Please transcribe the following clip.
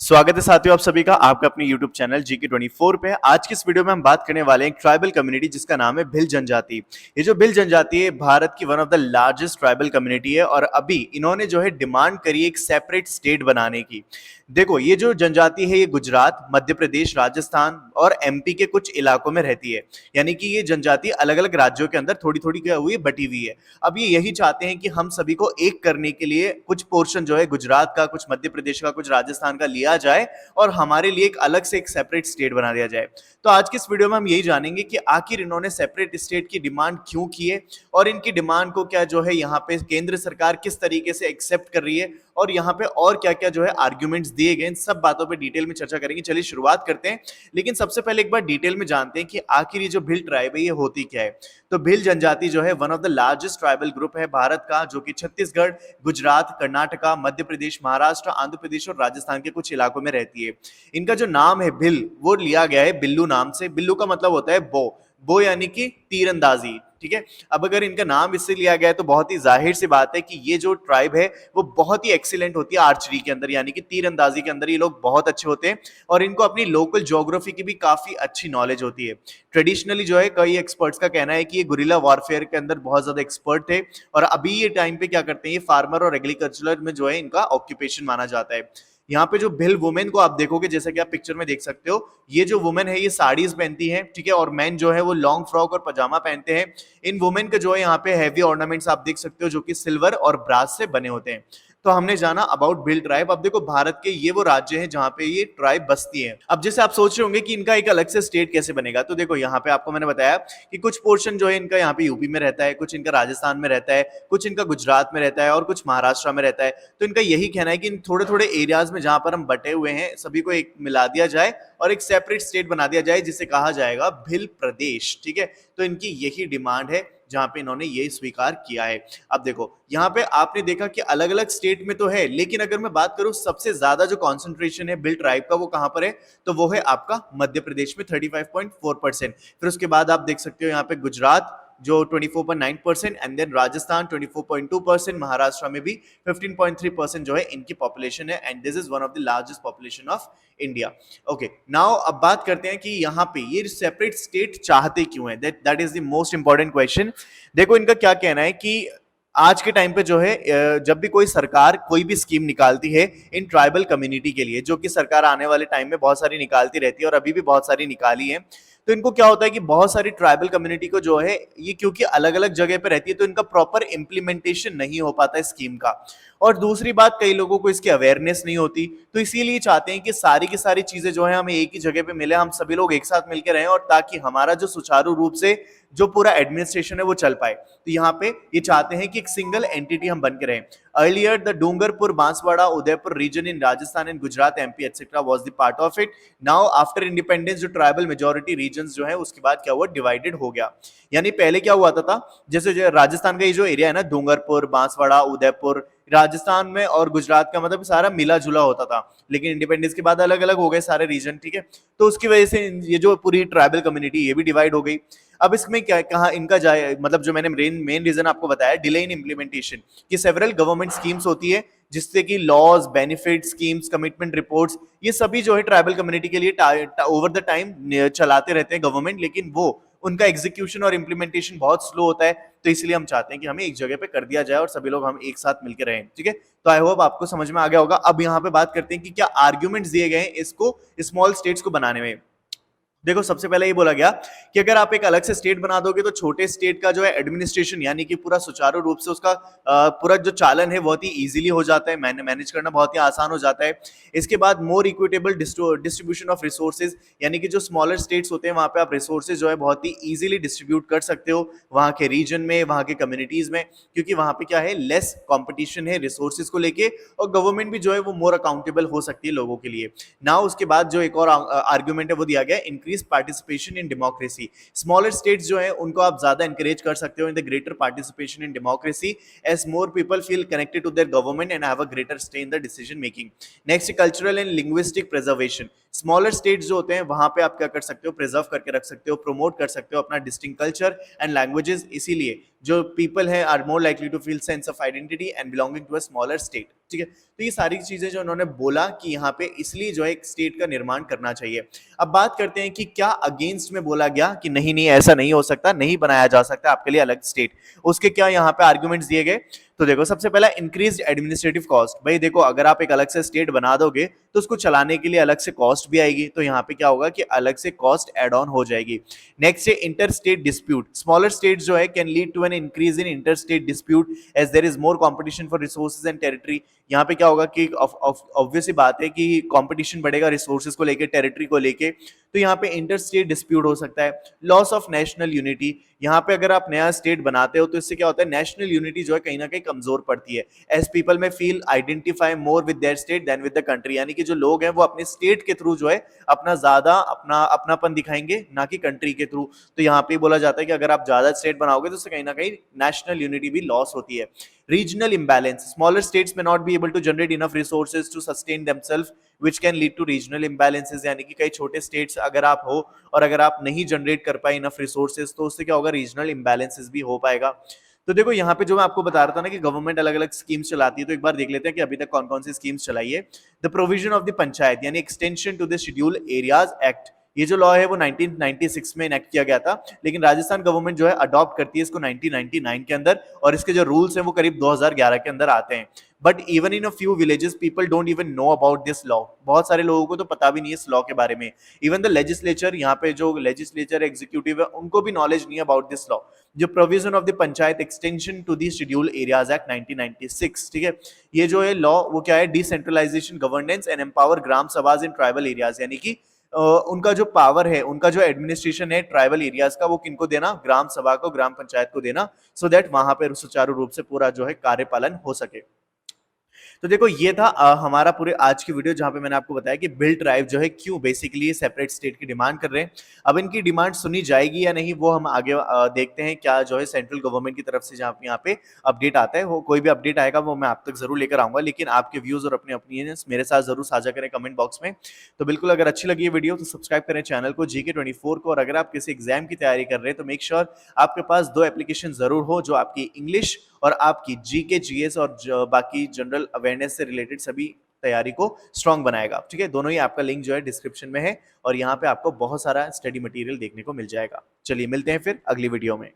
स्वागत है साथियों आप सभी का आपका अपने YouTube चैनल GK24 पे। आज की इस वीडियो में हम बात करने वाले हैं एक ट्राइबल कम्युनिटी जिसका नाम है भिल जनजाति। ये जो भिल जनजाति है भारत की one of the largest tribal community है और अभी इन्होंने जो है डिमांड करी एक सेपरेट स्टेट बनाने की। देखो ये जो जनजाति है ये गुजरात, मध्य प्रदेश, राजस्थान और MP के कुछ इलाकों में रहती है। यानी कि ये जनजाति अलग अलग राज्यों के अंदर थोड़ी थोड़ी क्या हुई बटी हुई है। अब ये यही चाहते हैं कि हम सभी को एक करने के लिए कुछ पोर्शन जो है गुजरात का, कुछ मध्य प्रदेश का, कुछ राजस्थान का लिया जाए और हमारे लिए एक अलग से एक सेपरेट स्टेट बना दिया जाए। तो आज की इस वीडियो में हम यही जानेंगे कि आखिर इन्होंने सेपरेट स्टेट की डिमांड क्यों की है और इनकी डिमांड को क्या जो है यहाँ पे केंद्र सरकार किस तरीके से एक्सेप्ट कर रही है और यहाँ पे और क्या क्या जो है आर्ग्यूमेंट्स दिए गए, इन सब बातों पे डिटेल में चर्चा करेंगे। चलिए शुरुआत करते हैं, लेकिन सबसे पहले एक बार डिटेल में जानते हैं कि आखिर ये जो भिल ट्राइब है ये होती क्या है। तो भिल जनजाति जो है one of the largest tribal group है भारत का, जो कि छत्तीसगढ़, गुजरात, कर्नाटका, मध्य प्रदेश, महाराष्ट्र, आंध्र प्रदेश और राजस्थान के कुछ इलाकों में रहती है। इनका जो नाम है भिल वो लिया गया है बिल्लू नाम से। बिल्लू का मतलब होता है बो यानी कि तीरंदाजी, ठीक है। अब अगर इनका नाम इससे लिया गया है तो बहुत ही जाहिर सी बात है कि ये जो ट्राइब है वो बहुत ही एक्सीलेंट होती है आर्चरी के अंदर, यानी कि तीरंदाजी के अंदर ये लोग बहुत अच्छे होते हैं और इनको अपनी लोकल ज्योग्राफी की भी काफी अच्छी नॉलेज होती है। ट्रेडिशनली जो है कई एक्सपर्ट्स का कहना है कि ये गुरिल्ला वॉरफेयर के अंदर बहुत ज्यादा एक्सपर्ट थे और अभी ये टाइम पे क्या करते हैं, ये फार्मर और एग्रीकल्चर में जो है इनका ऑक्यूपेशन माना जाता है। यहाँ पे जो भिल वुमेन को आप देखोगे, जैसा कि आप पिक्चर में देख सकते हो, ये जो वुमेन है ये साड़ीज पहनती है, ठीक है, और मैन जो है वो लॉन्ग फ्रॉक और पजामा पहनते हैं। इन वुमेन का जो है यहाँ पे हैवी ऑर्नामेंट्स आप देख सकते हो जो कि सिल्वर और ब्रास से बने होते हैं। तो हमने जाना अबाउट भिल ट्राइब। अब देखो भारत के ये वो राज्य हैं जहां पे ये ट्राइब बसती है। अब जैसे आप सोच रहे होंगे कि इनका एक अलग से स्टेट कैसे बनेगा, तो देखो यहाँ पे आपको मैंने बताया कि कुछ पोर्शन जो है इनका यहाँ पे यूपी में रहता है, कुछ इनका राजस्थान में रहता है, कुछ इनका गुजरात में रहता है और कुछ महाराष्ट्र में रहता है। तो इनका यही कहना है कि इन थोड़े थोड़े एरियाज में जहां पर हम बटे हुए हैं सभी को एक मिला दिया जाए और एक सेपरेट स्टेट बना दिया जाए जिसे कहा जाएगा भिल प्रदेश, ठीक है। तो इनकी यही डिमांड है जहां पे इन्होंने ये स्वीकार किया है। अब देखो यहाँ पे आपने देखा कि अलग अलग स्टेट में तो है, लेकिन अगर मैं बात करूं सबसे ज्यादा जो कॉन्सेंट्रेशन है भिल ट्राइब का वो कहां पर है, तो वो है आपका मध्य प्रदेश में 35.4%। फिर उसके बाद आप देख सकते हो यहाँ पे गुजरात जो 24.9% एंड देन राजस्थान 24.2%, महाराष्ट्र में भी 15.3% जो है इनकी पॉपुलेशन है and this is one of the largest population of India. Okay, now अब बात करते हैं कि यहाँ पे ये सेपरेट स्टेट चाहते क्यों है, that is the most important question. देखो इनका क्या कहना है कि आज के टाइम पे जो है जब भी कोई सरकार कोई भी स्कीम निकालती है इन ट्राइबल कम्युनिटी के लिए, जो कि सरकार आने वाले टाइम में बहुत सारी निकालती रहती है और अभी भी बहुत सारी निकाली है, तो इनको क्या होता है कि बहुत सारी ट्राइबल कम्युनिटी को जो है ये क्योंकि अलग अलग जगह पे रहती है तो इनका प्रॉपर इंप्लीमेंटेशन नहीं हो पाता है स्कीम का। और दूसरी बात, कई लोगों को इसकी अवेयरनेस नहीं होती, तो इसीलिए चाहते हैं कि सारी की सारी चीजें जो है हमें एक ही जगह पे मिले, हम सभी लोग एक साथ मिलकर रहें और ताकि हमारा जो सुचारू रूप से जो पूरा एडमिनिस्ट्रेशन है वो चल पाए। तो यहाँ पे ये चाहते हैं कि एक सिंगल एंटिटी हम बन के रहें। Earlier the Dungarpur, Banswara, Udaipur region in Rajasthan and Gujarat, MP etcetera was the part of it. Now after independence जो ट्राइबल मेजॉरिटी रीजन्स जो है उसके बाद क्या हुआ, डिवाइडेड हो गया। यानी पहले क्या हुआ था जैसे राजस्थान का ये जो एरिया है ना, डूंगरपुर, बांसवाड़ा, उदयपुर, राजस्थान में और गुजरात का मतलब सारा मिला जुला होता था, लेकिन इंडिपेंडेंस के बाद अलग अलग हो गए सारे रीजन, ठीक है। तो उसकी वजह से ये जो पूरी ट्राइबल कम्युनिटी ये भी डिवाइड हो गई। अब इसमें क्या कहा इनका जाए, मतलब जो मैंने मेन रीजन आपको बताया, डिले इन इंप्लीमेंटेशन, कि सेवरल गवर्नमेंट स्कीम्स होती है जिससे कि laws, benefit schemes, commitment reports, ये सभी जो है ट्राइबल कम्युनिटी के लिए ओवर द टाइम चलाते रहते हैं गवर्नमेंट, लेकिन वो उनका एग्जीक्यूशन और इंप्लीमेंटेशन बहुत स्लो होता है। तो इसलिए हम चाहते हैं कि हमें एक जगह पे कर दिया जाए और सभी लोग हम एक साथ मिलकर रहें, ठीक है। तो आई होप आपको समझ में आ गया होगा। अब यहाँ पे बात करते हैं कि क्या आर्ग्यूमेंट्स दिए गए हैं इसको स्मॉल स्टेट्स को बनाने में। देखो सबसे पहले ये बोला गया कि अगर आप एक अलग से स्टेट बना दोगे तो छोटे स्टेट का जो है एडमिनिस्ट्रेशन यानी कि पूरा सुचारू रूप से उसका पूरा जो चालन है बहुत ही इजीली हो जाता है, मैनेज करना बहुत ही आसान हो जाता है। इसके बाद मोर इक्विटेबल डिस्ट्रीब्यूशन ऑफ रिसोर्सेज, यानी कि जो स्मॉलर स्टेट्स होते हैं वहां पे आप रिसोर्सेज जो है बहुत ही इजीली डिस्ट्रीब्यूट कर सकते हो वहां के रीजन में, वहां के कम्युनिटीज में, क्योंकि वहां पे क्या है, लेस कॉम्पिटिशन है रिसोर्सेज को लेके और गवर्नमेंट भी जो है वो मोर अकाउंटेबल हो सकती है लोगों के लिए। ना उसके बाद जो एक और आर्ग्यूमेंट है वो दिया गया, increase participation in democracy. Smaller states जो है उनको आप ज्यादा एनकरेज कर सकते हो in the greater participation in democracy as more people feel connected to their government and have a greater stay in the decision making. Next, cultural and linguistic preservation. Smaller states जो होते हैं वहां पे आप क्या कर सकते हो, प्रिजर्व करके रख सकते हो, प्रमोट कर सकते हो अपना डिस्टिंक्ट कल्चर एंड लैंग्वेजेस। इसीलिए जो पीपल है are more likely to feel sense of identity and belonging to a smaller state. ठीक है, तो ये सारी चीजें जो उन्होंने बोला कि यहाँ पे इसलिए जो है एक स्टेट का निर्माण करना चाहिए। अब बात करते हैं कि क्या अगेंस्ट में बोला गया कि नहीं नहीं ऐसा नहीं हो सकता, नहीं बनाया जा सकता आपके लिए अलग स्टेट, उसके क्या यहाँ पे आर्ग्यूमेंट्स दिए गए। तो देखो सबसे पहला इंक्रीज एडमिनिस्ट्रेटिव कॉस्ट। भाई देखो अगर आप एक अलग से स्टेट बना दोगे तो उसको चलाने के लिए अलग से कॉस्ट भी आएगी, तो यहाँ पे क्या होगा कि अलग से कॉस्ट एड ऑन हो जाएगी। नेक्स्ट है inter state dispute. Smaller state जो है can lead to an increase in inter state dispute as there is more competition for resources and territory. यहाँ पे क्या होगा कि ऑब्वियस बात है कि कंपटीशन बढ़ेगा रिसोर्सेज को लेके, टेरिटरी को लेके, तो यहाँ पे इंटर स्टेट डिस्प्यूट हो सकता है। Loss of national unity. यहाँ पे अगर आप नया स्टेट बनाते हो तो इससे क्या होता है, नेशनल यूनिटी जो है कहीं ना कहीं कमजोर पड़ती है। एज पीपल में feel identify more with their state than with the country, यानी कि जो लोग हैं वो अपने स्टेट के थ्रू जो है अपना ज्यादा अपनापन दिखाएंगे ना कि कंट्री के थ्रू। तो यहाँ पे बोला जाता है कि अगर आप ज्यादा स्टेट बनाओगे तो उससे कहीं ना कहीं नेशनल यूनिटी भी लॉस होती है। Regional imbalance. Smaller states may not be able to generate enough resources to sustain themselves, which can lead to regional imbalances. यानी कि कई छोटे states अगर आप हो और अगर आप नहीं generate कर पाए enough resources तो उससे क्या होगा, regional imbalances भी हो पाएगा। तो देखो यहाँ पे जो मैं आपको बता रहा था ना कि गवर्नमेंट अलग अलग स्कीम्स चलाती है, तो एक बार देख लेते हैं कि अभी तक कौन कौन सी स्कीम्स चलाई है। The provision of the panchayat यानी extension to the schedule areas act. ये जो लॉ है वो 1996 में इनेक्ट किया गया था, लेकिन राजस्थान गवर्नमेंट जो है अडॉप्ट करती है इसको 1999 के अंदर, और इसके जो रूल्स हैं वो करीब 2011 के अंदर आते हैं। But even in a few villages people don't even know about this law. बहुत सारे लोगों को तो पता भी नहीं है इस लॉ के बारे में। इवन द लेजिस्लेचर, यहाँ पे जो लेजिस्लेचर एग्जीक्यूटिव है उनको भी नॉलेज नहीं अबाउट दिस लॉ। जो provision of the panchayat extension to the schedule areas act 1996, ठीक है, ये जो है लॉ वो क्या है, decentralisation governance and empower gram sabhas in tribal areas, यानी कि उनका जो पावर है, उनका जो एडमिनिस्ट्रेशन है ट्राइबल एरियाज का, वो किनको देना, ग्राम सभा को, ग्राम पंचायत को देना, सो दैट वहां पर सुचारू रूप से पूरा जो है कार्यपालन हो सके। तो देखो ये था हमारा पूरे आज की वीडियो, जहां पे मैंने आपको बताया कि भिल ट्राइब जो है क्यों बेसिकली सेपरेट स्टेट की डिमांड कर रहे हैं। अब इनकी डिमांड सुनी जाएगी या नहीं वो हम आगे देखते हैं, क्या जो है सेंट्रल गवर्नमेंट की तरफ से जहां यहाँ पे अपडेट आता है, वो कोई भी अपडेट आएगा वो मैं आप तक जरूर लेकर आऊंगा। लेकिन आपके व्यूज और अपने ओपिनियंस मेरे साथ जरूर साझा करें कमेंट बॉक्स में। तो बिल्कुल अगर अच्छी लगी ये वीडियो तो सब्सक्राइब करें चैनल को GK24 को, और अगर आप किसी एग्जाम की तैयारी कर रहे हैं तो मेक श्योर आपके पास 2 एप्लीकेशन जरूर हो जो आपकी इंग्लिश और आपकी जीके जीएस और बाकी जनरल अवेयरनेस से रिलेटेड सभी तैयारी को स्ट्रांग बनाएगा। ठीक है, दोनों ही आपका लिंक जो है डिस्क्रिप्शन में है, और यहाँ पे आपको बहुत सारा स्टडी मटेरियल देखने को मिल जाएगा। चलिए मिलते हैं फिर अगली वीडियो में।